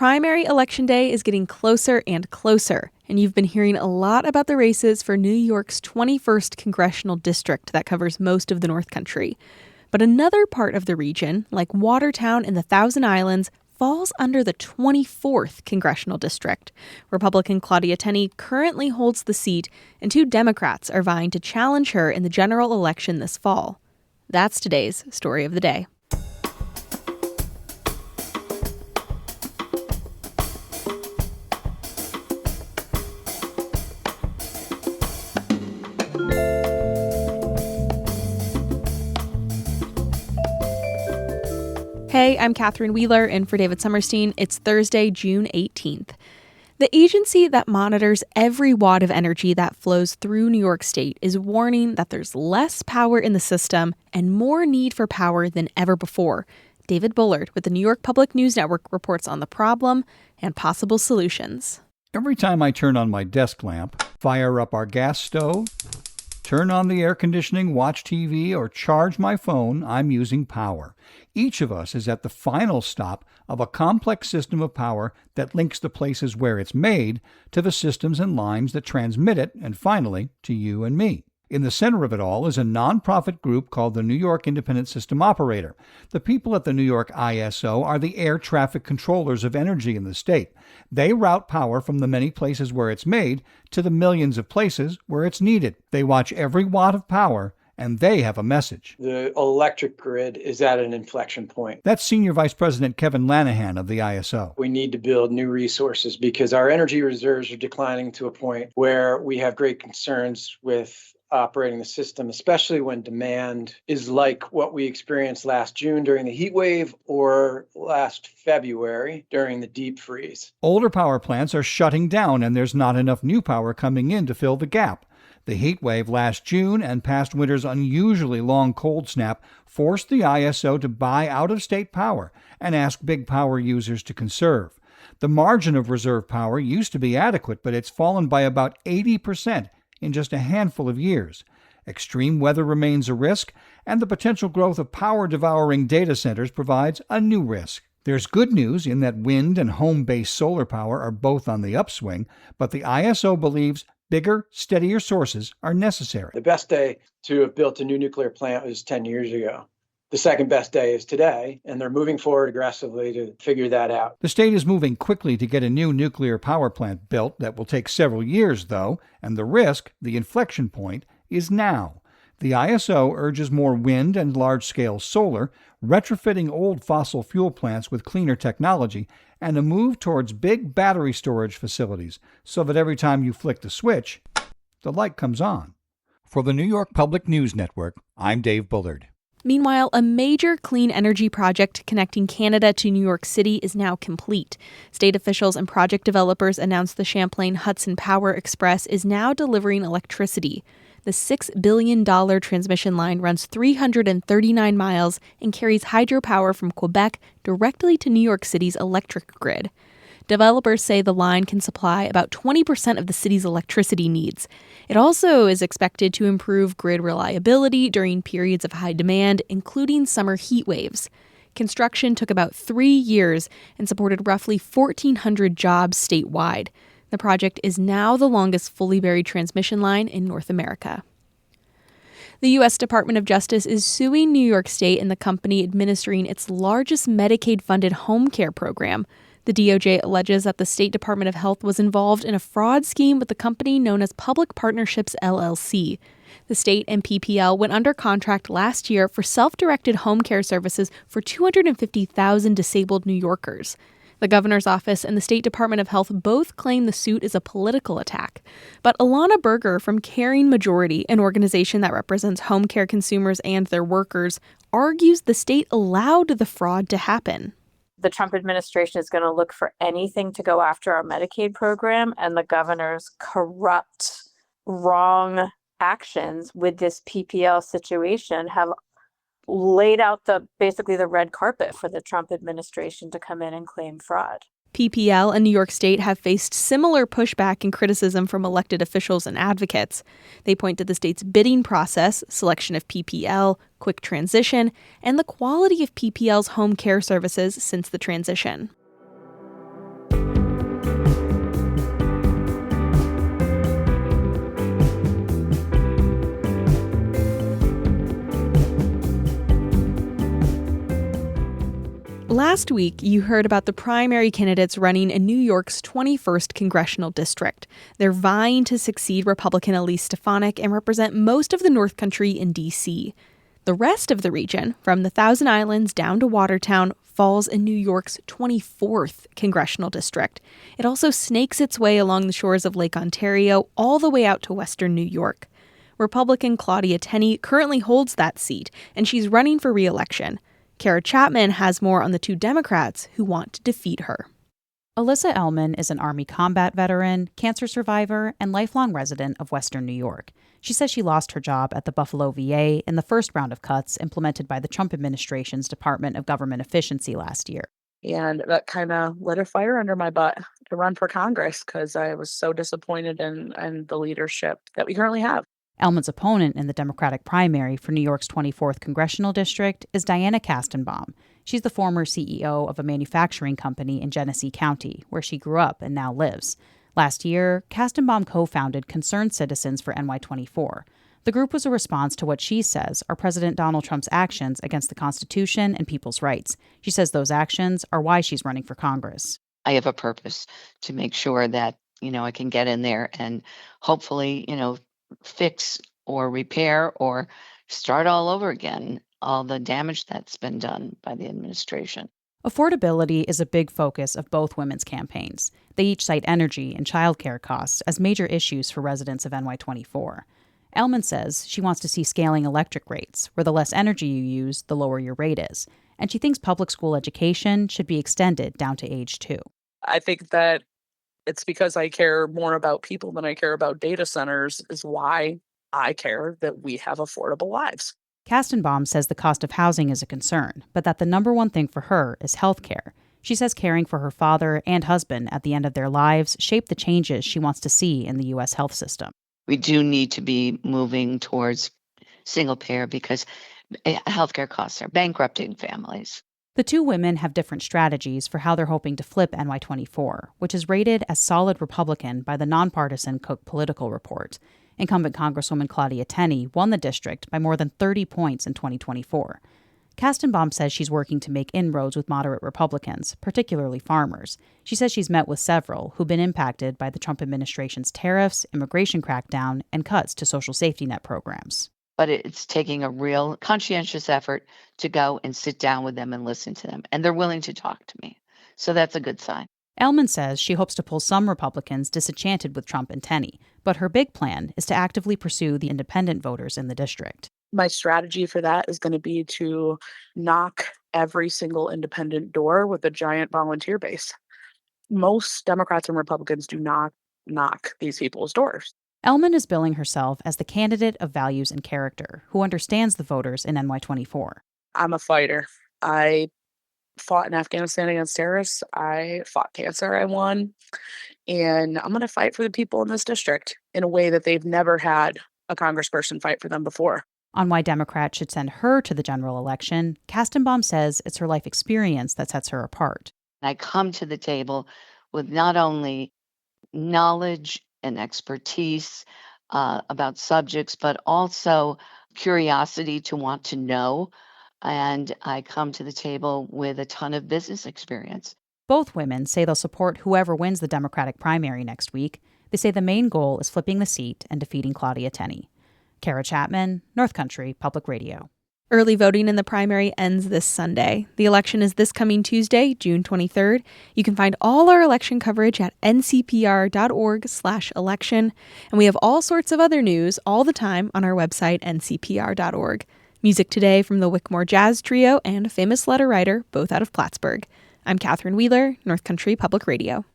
Primary election day is getting closer and closer, and you've been hearing a lot about the races for New York's 21st Congressional District that covers most of the North Country. But another part of the region, like Watertown and the Thousand Islands, falls under the 24th Congressional District. Republican Claudia Tenney currently holds the seat, and two Democrats are vying to challenge her in the general election this fall. That's today's Story of the Day. Hey, I'm Catherine Wheeler, and for David Summerstein, it's Thursday, June 18th. The agency that monitors every watt of energy that flows through New York State is warning that there's less power in the system and more need for power than ever before. David Bullard with the New York Public News Network reports on the problem and possible solutions. Every time I turn on my desk lamp, fire up our gas stove, turn on the air conditioning, watch TV, or charge my phone, I'm using power. Each of us is at the final stop of a complex system of power that links the places where it's made to the systems and lines that transmit it, and finally, to you and me. In the center of it all is a nonprofit group called the New York Independent System Operator. The people at the New York ISO are the air traffic controllers of energy in the state. They route power from the many places where it's made to the millions of places where it's needed. They watch every watt of power, and they have a message. The electric grid is at an inflection point. That's Senior Vice President Kevin Lanahan of the ISO. We need to build new resources because our energy reserves are declining to a point where we have great concerns with operating the system, especially when demand is like what we experienced last June during the heat wave or last February during the deep freeze. Older power plants are shutting down, and there's not enough new power coming in to fill the gap. The heat wave last June and past winter's unusually long cold snap forced the ISO to buy out-of-state power and ask big power users to conserve. The margin of reserve power used to be adequate, but it's fallen by about 80% in just a handful of years. Extreme weather remains a risk, and the potential growth of power-devouring data centers provides a new risk. There's good news in that wind and home-based solar power are both on the upswing, but the ISO believes bigger, steadier sources are necessary. The best day to have built a new nuclear plant was 10 years ago. The second best day is today, and they're moving forward aggressively to figure that out. The state is moving quickly to get a new nuclear power plant built. That will take several years, though, and the risk, the inflection point, is now. The ISO urges more wind and large-scale solar, retrofitting old fossil fuel plants with cleaner technology, and a move towards big battery storage facilities so that every time you flick the switch, the light comes on. For the New York Public News Network, I'm Dave Bullard. Meanwhile, a major clean energy project connecting Canada to New York City is now complete. State officials and project developers announced the Champlain Hudson Power Express is now delivering electricity. The $6 billion transmission line runs 339 miles and carries hydropower from Quebec directly to New York City's electric grid. Developers say the line can supply about 20% of the city's electricity needs. It also is expected to improve grid reliability during periods of high demand, including summer heat waves. Construction took about 3 years and supported roughly 1,400 jobs statewide. The project is now the longest fully buried transmission line in North America. The U.S. Department of Justice is suing New York State and the company administering its largest Medicaid-funded home care program. The DOJ alleges that the State Department of Health was involved in a fraud scheme with the company known as Public Partnerships, LLC. The state and PPL went under contract last year for self-directed home care services for 250,000 disabled New Yorkers. The governor's office and the State Department of Health both claim the suit is a political attack. But Alana Berger from Caring Majority, an organization that represents home care consumers and their workers, argues the state allowed the fraud to happen. The Trump administration is going to look for anything to go after our Medicaid program, and the governor's corrupt, wrong actions with this PPL situation have laid out basically the red carpet for the Trump administration to come in and claim fraud. PPL and New York State have faced similar pushback and criticism from elected officials and advocates. They point to the state's bidding process, selection of PPL, quick transition, and the quality of PPL's home care services since the transition. Last week, you heard about the primary candidates running in New York's 21st Congressional District. They're vying to succeed Republican Elise Stefanik and represent most of the North Country in D.C. The rest of the region, from the Thousand Islands down to Watertown, falls in New York's 24th Congressional District. It also snakes its way along the shores of Lake Ontario all the way out to western New York. Republican Claudia Tenney currently holds that seat, and she's running for re-election. Kara Chapman has more on the two Democrats who want to defeat her. Alyssa Ellman is an Army combat veteran, cancer survivor, and lifelong resident of Western New York. She says she lost her job at the Buffalo VA in the first round of cuts implemented by the Trump administration's Department of Government Efficiency last year. And that kind of lit a fire under my butt to run for Congress because I was so disappointed in the leadership that we currently have. Ellman's opponent in the Democratic primary for New York's 24th Congressional District is Diana Kastenbaum. She's the former CEO of a manufacturing company in Genesee County, where she grew up and now lives. Last year, Kastenbaum co-founded Concerned Citizens for NY-24. The group was a response to what she says are President Donald Trump's actions against the Constitution and people's rights. She says those actions are why she's running for Congress. I have a purpose to make sure that, I can get in there and hopefully, fix or repair or start all over again all the damage that's been done by the administration. Affordability is a big focus of both women's campaigns. They each cite energy and childcare costs as major issues for residents of NY-24. Ellman says she wants to see scaling electric rates, where the less energy you use, the lower your rate is. And she thinks public school education should be extended down to age 2. I think that it's because I care more about people than I care about data centers is why I care that we have affordable lives. Kastenbaum says the cost of housing is a concern, but that the number one thing for her is health care. She says caring for her father and husband at the end of their lives shaped the changes she wants to see in the U.S. health system. We do need to be moving towards single payer because healthcare costs are bankrupting families. The two women have different strategies for how they're hoping to flip NY-24, which is rated as solid Republican by the nonpartisan Cook Political Report. Incumbent Congresswoman Claudia Tenney won the district by more than 30 points in 2024. Kastenbaum says she's working to make inroads with moderate Republicans, particularly farmers. She says she's met with several who've been impacted by the Trump administration's tariffs, immigration crackdown, and cuts to social safety net programs. But it's taking a real conscientious effort to go and sit down with them and listen to them. And they're willing to talk to me. So that's a good sign. Ellman says she hopes to pull some Republicans disenchanted with Trump and Tenney, but her big plan is to actively pursue the independent voters in the district. My strategy for that is going to be to knock every single independent door with a giant volunteer base. Most Democrats and Republicans do not knock these people's doors. Ellman is billing herself as the candidate of values and character who understands the voters in NY-24. I'm a fighter. I fought in Afghanistan against terrorists. I fought cancer. I won. And I'm going to fight for the people in this district in a way that they've never had a congressperson fight for them before. On why Democrats should send her to the general election, Kastenbaum says it's her life experience that sets her apart. I come to the table with not only knowledge and expertise about subjects, but also curiosity to want to know. And I come to the table with a ton of business experience. Both women say they'll support whoever wins the Democratic primary next week. They say the main goal is flipping the seat and defeating Claudia Tenney. Kara Chapman, North Country Public Radio. Early voting in the primary ends this Sunday. The election is this coming Tuesday, June 23rd. You can find all our election coverage at ncpr.org/election. And we have all sorts of other news all the time on our website, ncpr.org. Music today from the Wickmore Jazz Trio and a famous letter writer, both out of Plattsburgh. I'm Catherine Wheeler, North Country Public Radio.